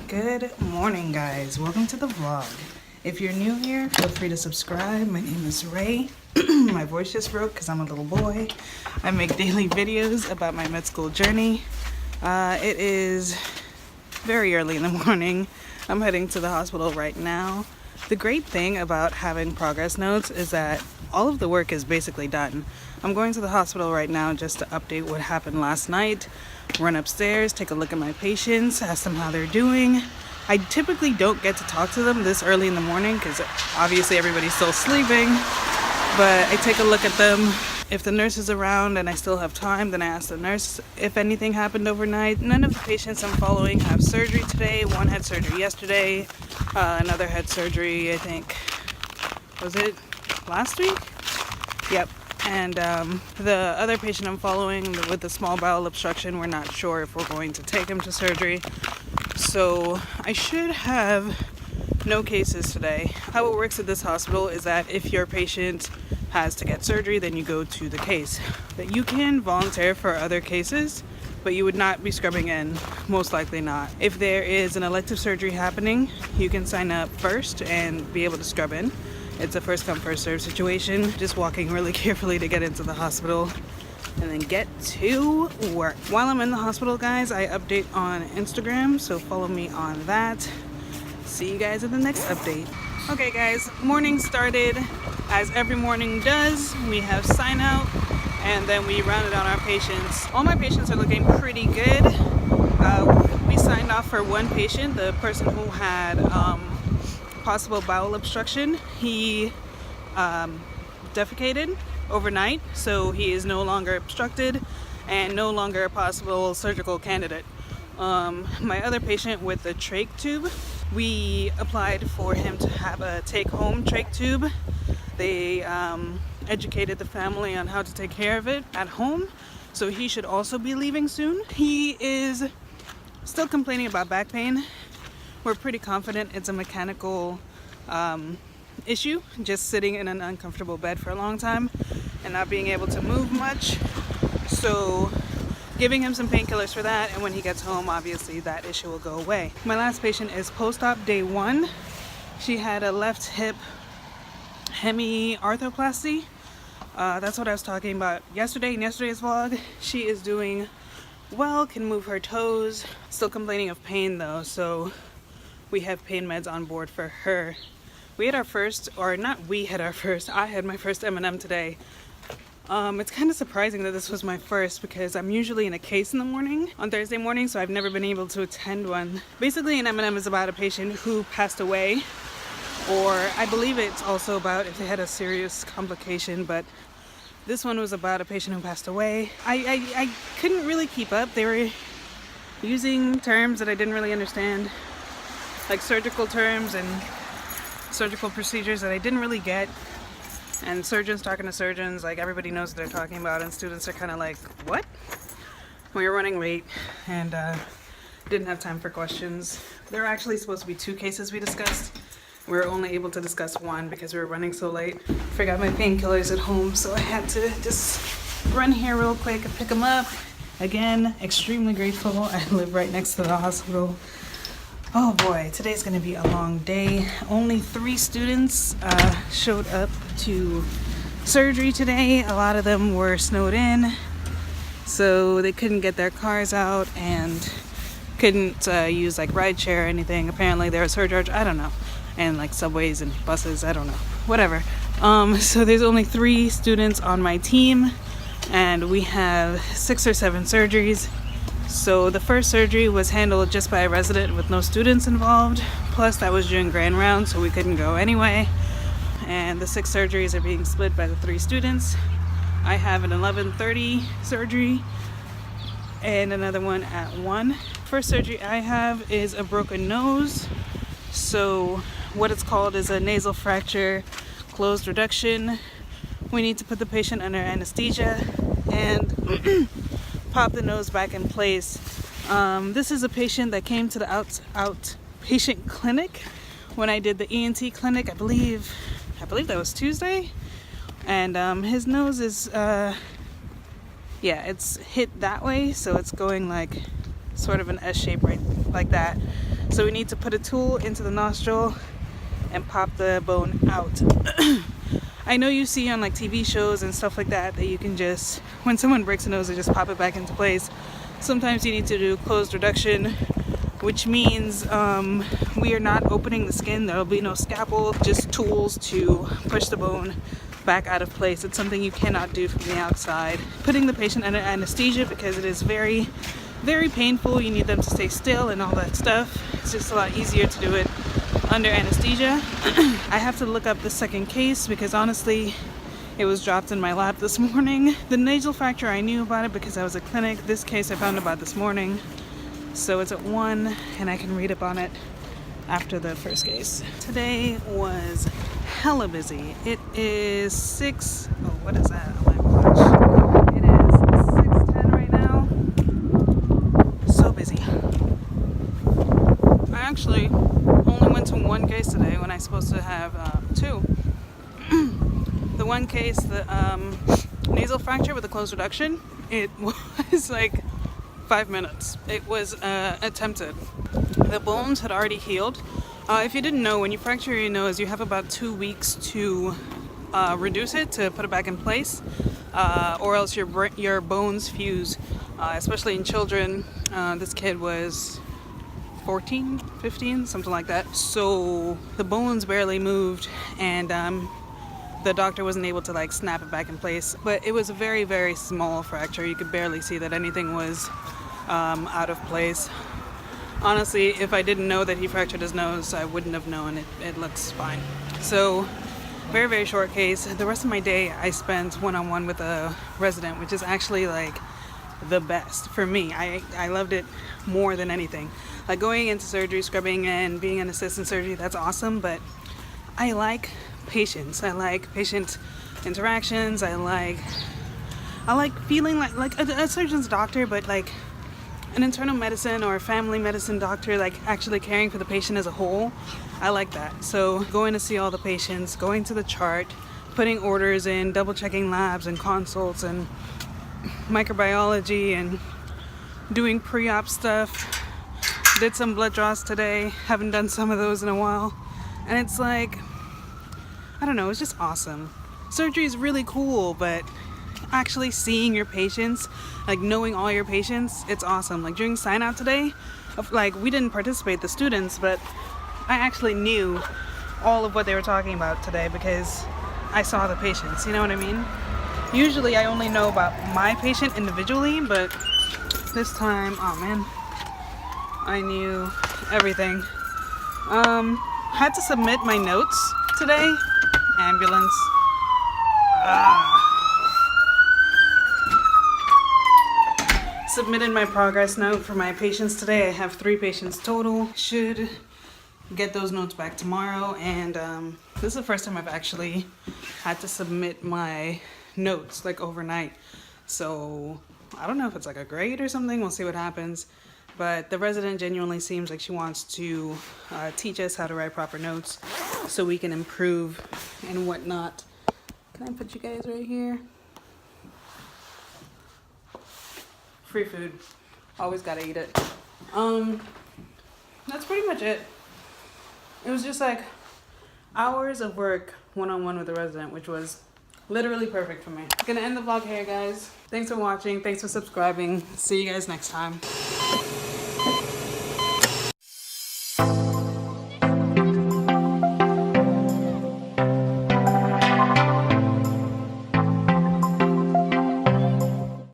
Good morning, guys. Welcome to the vlog. If you're new here, feel free to subscribe. My name is Ray. My voice just broke because I'm a little boy. I make daily videos about my med school journey. It is very early in the morning. I'm heading to the hospital right now. The great thing about having progress notes is that all of the work is basically done. I'm going to the hospital right now just to update what happened last night, run upstairs, take a look at my patients, ask them how they're doing. I typically don't get to talk to them this early in the morning because obviously everybody's still sleeping, but I take a look at them. If the nurse is around and I still have time, then I ask the nurse if anything happened overnight. None of the patients I'm following have surgery today. One had surgery yesterday, another had surgery, I think, was it last week? Yep. And the other patient I'm following with the small bowel obstruction, we're not sure if we're going to take him to surgery. So I should have no cases today. How it works at this hospital is that if your patient has to get surgery, then you go to the case. That you can volunteer for other cases, but you would not be scrubbing in, most likely not. If there is an elective surgery happening, you can sign up first and be able to scrub in. It's a first come first serve situation. Just walking really carefully to get into the hospital and then get to work. While I'm in the hospital, guys, I update on Instagram, so follow me on that. See you guys in the next update. Okay guys, morning started as every morning does. We have sign out and then we rounded on our patients. All my patients are looking pretty good. We signed off for one patient, the person who had possible bowel obstruction. He defecated overnight, so he is no longer obstructed and no longer a possible surgical candidate. My other patient with the trach tube, we applied for him to have a take-home trach tube. They educated the family on how to take care of it at home, so he should also be leaving soon. He is still complaining about back pain. We're pretty confident it's a mechanical issue, just sitting in an uncomfortable bed for a long time and not being able to move much. So giving him some painkillers for that, and when he gets home, obviously that issue will go away. My last patient is post-op day 1. She had a left hip hemi-arthroplasty. That's what I was talking about yesterday in yesterday's vlog. She is doing well, can move her toes, still complaining of pain though, so we have pain meds on board for her. We had our first, or not we had our first, I had my first M&M today. It's kind of surprising that this was my first because I'm usually in a case in the morning on Thursday morning, so I've never been able to attend one. Basically, an M&M is about a patient who passed away, or I believe it's also about if they had a serious complication, but this one was about a patient who passed away. I couldn't really keep up. They were using terms that I didn't really understand, like surgical terms and surgical procedures that I didn't really get, and surgeons talking to surgeons, like everybody knows what they're talking about, and students are kind of like, what? We were running late and didn't have time for questions. There were actually supposed to be 2 cases we discussed. We were only able to discuss one because we were running so late. Forgot my painkillers at home, so I had to just run here real quick and pick them up. Again, extremely grateful. I live right next to the hospital. Oh boy, today's gonna be a long day. Only 3 students showed up to surgery today. A lot of them were snowed in, so they couldn't get their cars out and couldn't use like rideshare or anything. Apparently there was surcharge, I don't know, and like subways and buses, I don't know, whatever. So there's only 3 students on my team, and we have 6 or 7 surgeries. So the first surgery was handled just by a resident with no students involved. Plus that was during grand round, so we couldn't go anyway. And the 6 surgeries are being split by the 3 students. I have an 11:30 surgery and another one at 1. First surgery I have is a broken nose. So what it's called is a nasal fracture closed reduction. We need to put the patient under anesthesia and pop the nose back in place. This is a patient that came to the outpatient clinic when I did the ENT clinic. I believe that was Tuesday, and his nose is it's hit that way, so it's going like sort of an S shape right like that. So we need to put a tool into the nostril and pop the bone out. I know you see on like TV shows and stuff like that you can just, when someone breaks a nose, they just pop it back into place. Sometimes you need to do closed reduction, which means we are not opening the skin. There will be no scalpel, just tools to push the bone back out of place. It's something you cannot do from the outside. Putting the patient under anesthesia, because it is very, very painful. You need them to stay still and all that stuff. It's just a lot easier to do it under anesthesia. I have to look up the second case because honestly, it was dropped in my lap this morning. The nasal fracture, I knew about it because I was at clinic. This case I found about this morning. So it's at 1 and I can read up on it after the first case. Today was hella busy. It is what is that on my watch? It is 6:10 right now. So busy. I actually only went to one case today when I'm supposed to have 2. The one case, the nasal fracture with a closed reduction, it was like 5 minutes. It was attempted. The bones had already healed. If you didn't know, when you fracture your nose, you have about 2 weeks to reduce it, to put it back in place, or else your bones fuse, especially in children. This kid was 14, 15, something like that. So the bones barely moved, and the doctor wasn't able to like snap it back in place. But it was a very, very small fracture. You could barely see that anything was out of place. Honestly, if I didn't know that he fractured his nose, I wouldn't have known. It looks fine. So very, very short case. The rest of my day I spent one-on-one with a resident, which is actually like the best for me. I loved it more than anything. Like going into surgery, scrubbing, and being an assistant surgery, that's awesome, but I like patients. I like patient interactions. I like feeling like a surgeon's doctor, but like an internal medicine or a family medicine doctor, like actually caring for the patient as a whole. I like that. So going to see all the patients, going to the chart, putting orders in, double checking labs and consults and microbiology and doing pre-op stuff. Did some blood draws today. Haven't done some of those in a while. And it's like, I don't know, it's just awesome. Surgery is really cool, but actually seeing your patients, like knowing all your patients, it's awesome. Like during sign out today, like we didn't participate, the students, but I actually knew all of what they were talking about today because I saw the patients, you know what I mean? Usually I only know about my patient individually, but this time, oh man, I knew everything. Had to submit my notes today. Ambulance. Submitted my progress note for my patients today. I have 3 patients total. Should get those notes back tomorrow, and this is the first time I've actually had to submit my notes like overnight. So I don't know if it's like a grade or something. We'll see what happens. But the resident genuinely seems like she wants to teach us how to write proper notes so we can improve and whatnot. Can I put you guys right here? Free food. Always gotta eat it. That's pretty much it. It was just like hours of work one-on-one with the resident, which was literally perfect for me. Gonna end the vlog here, guys. Thanks for watching. Thanks for subscribing. See you guys next time.